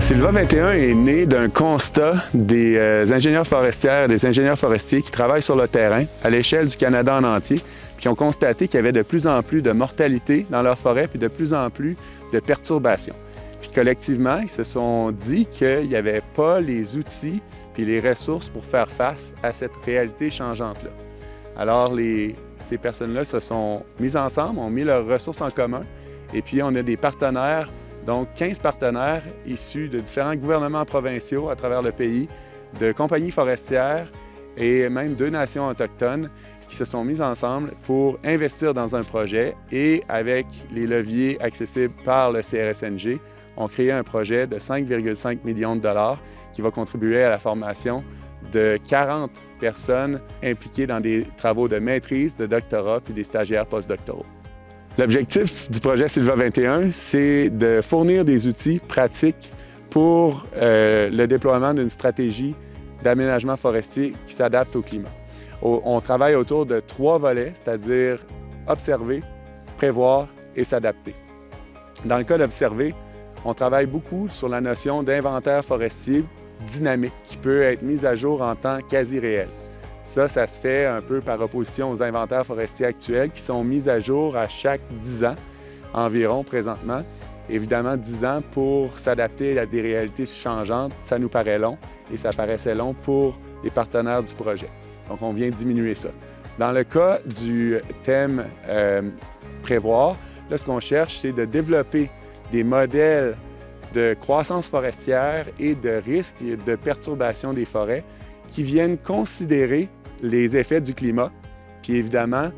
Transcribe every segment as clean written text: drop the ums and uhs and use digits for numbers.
Sylva 21 est né d'un constat des ingénieurs forestières et des ingénieurs forestiers qui travaillent sur le terrain à l'échelle du Canada en entier, puis qui ont constaté qu'il y avait de plus en plus de mortalité dans leurs forêts, puis de plus en plus de perturbations. Puis collectivement, ils se sont dit qu'il n'y avait pas les outils puis les ressources pour faire face à cette réalité changeante-là. Alors, ces personnes-là se sont mises ensemble, ont mis leurs ressources en commun, et puis on a des partenaires, donc 15 partenaires issus de différents gouvernements provinciaux à travers le pays, de compagnies forestières et même 2 nations autochtones qui se sont mises ensemble pour investir dans un projet et avec les leviers accessibles par le CRSNG, ont créé un projet de 5,5 millions de dollars qui va contribuer à la formation de 40 personnes impliquées dans des travaux de maîtrise, de doctorat puis des stagiaires postdoctoraux. L'objectif du projet Sylva 21, c'est de fournir des outils pratiques pour le déploiement d'une stratégie d'aménagement forestier qui s'adapte au climat. On travaille autour de 3 volets, c'est-à-dire observer, prévoir et s'adapter. Dans le cas d'observer, on travaille beaucoup sur la notion d'inventaire forestier dynamique qui peut être mise à jour en temps quasi réel. Ça se fait un peu par opposition aux inventaires forestiers actuels qui sont mis à jour à chaque 10 ans environ présentement. Évidemment, 10 ans pour s'adapter à des réalités changeantes, ça nous paraît long et ça paraissait long pour les partenaires du projet. Donc, on vient diminuer ça. Dans le cas du thème prévoir, là, ce qu'on cherche, c'est de développer des modèles de croissance forestière et de risques et de perturbation des forêts qui viennent considérer les effets du climat, puis évidemment,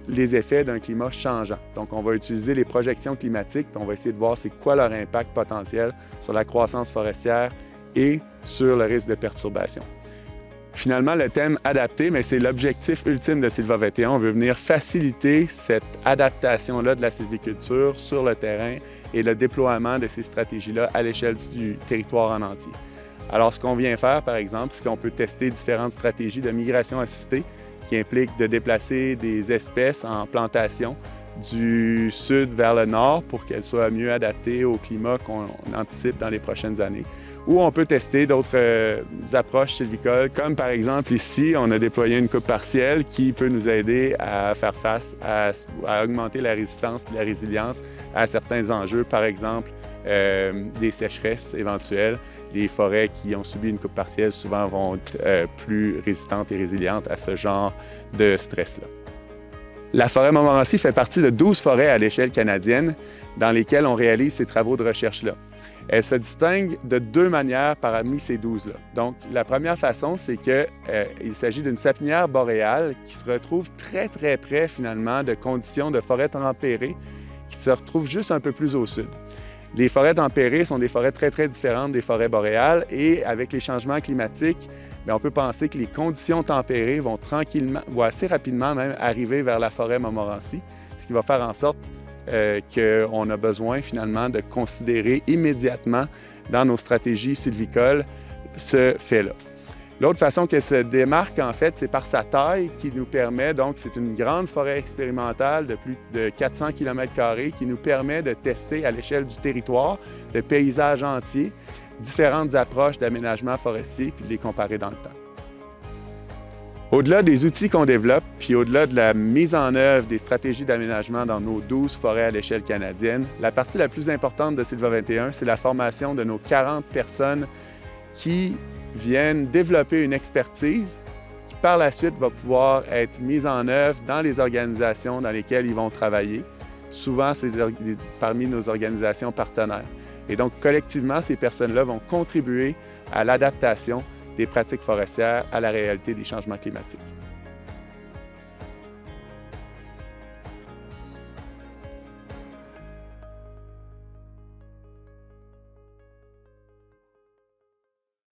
les effets d'un climat changeant. Donc, on va utiliser les projections climatiques, puis on va essayer de voir c'est quoi leur impact potentiel sur la croissance forestière et sur le risque de perturbation. Finalement, le thème adapté, mais c'est l'objectif ultime de Sylva 21. On veut venir faciliter cette adaptation-là de la sylviculture sur le terrain et le déploiement de ces stratégies-là à l'échelle du territoire en entier. Alors, ce qu'on vient faire, par exemple, c'est qu'on peut tester différentes stratégies de migration assistée qui impliquent de déplacer des espèces en plantation du sud vers le nord pour qu'elles soient mieux adaptées au climat qu'on anticipe dans les prochaines années. Ou on peut tester d'autres approches sylvicoles, comme par exemple ici, on a déployé une coupe partielle qui peut nous aider à faire face à augmenter la résistance et la résilience à certains enjeux, par exemple des sécheresses éventuelles. Les forêts qui ont subi une coupe partielle souvent vont être plus résistantes et résilientes à ce genre de stress-là. La forêt Montmorency fait partie de 12 forêts à l'échelle canadienne dans lesquelles on réalise ces travaux de recherche-là. Elle se distingue de 2 manières parmi ces 12-là. Donc, la première façon, c'est qu'il s'agit d'une sapinière boréale qui se retrouve très, très près, finalement, de conditions de forêt tempérée qui se retrouvent juste un peu plus au sud. Les forêts tempérées sont des forêts très, très différentes des forêts boréales et avec les changements climatiques, bien, on peut penser que les conditions tempérées vont tranquillement ou assez rapidement même arriver vers la forêt Montmorency, ce qui va faire en sorte qu'on a besoin finalement de considérer immédiatement dans nos stratégies sylvicoles ce fait-là. L'autre façon qu'elle se démarque, en fait, c'est par sa taille qui nous permet, donc c'est une grande forêt expérimentale de plus de 400 km² qui nous permet de tester à l'échelle du territoire, le paysage entier, différentes approches d'aménagement forestier puis de les comparer dans le temps. Au-delà des outils qu'on développe, puis au-delà de la mise en œuvre des stratégies d'aménagement dans nos 12 forêts à l'échelle canadienne, la partie la plus importante de Sylva 21, c'est la formation de nos 40 personnes qui viennent développer une expertise qui, par la suite, va pouvoir être mise en œuvre dans les organisations dans lesquelles ils vont travailler. Souvent, c'est parmi nos organisations partenaires. Et donc, collectivement, ces personnes-là vont contribuer à l'adaptation des pratiques forestières à la réalité des changements climatiques.